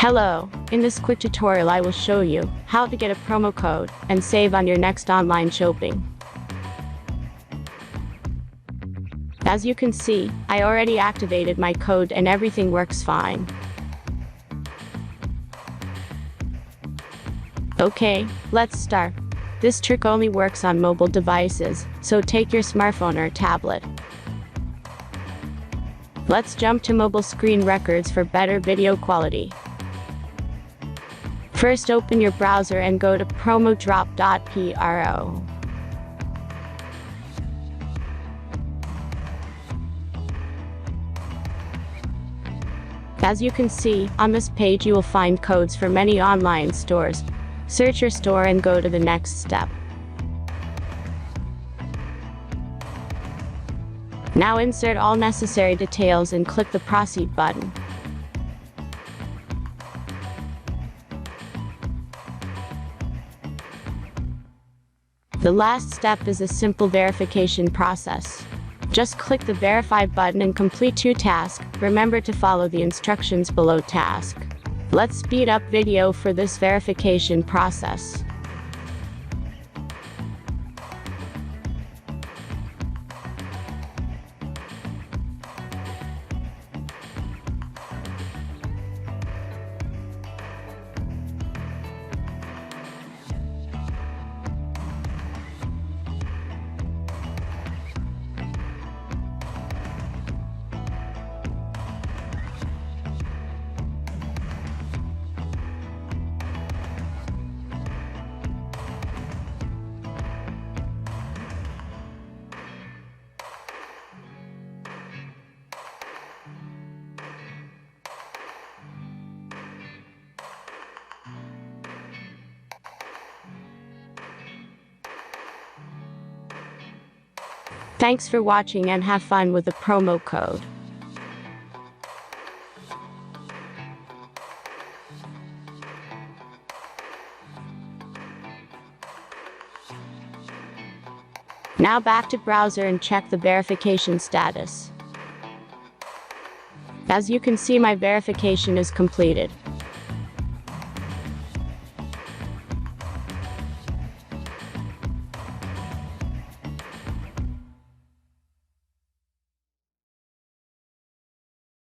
Hello, in this quick tutorial I will show you how to get a promo code and save on your next online shopping. As you can see, I already activated my code and everything works fine. Okay, let's start. This trick only works on mobile devices, so take your smartphone or tablet. Let's jump to mobile screen records for better video quality. First, open your browser and go to promodrop.pro. As you can see, on this page you will find codes for many online stores. Search your store and go to the next step. Now insert all necessary details and click the Proceed button. The last step is a simple verification process. Just click the Verify button and complete 2 tasks. Remember to follow the instructions below task. Let's speed up video for this verification process. Thanks for watching and have fun with the promo code. Now back to browser and check the verification status. As you can see, my verification is completed.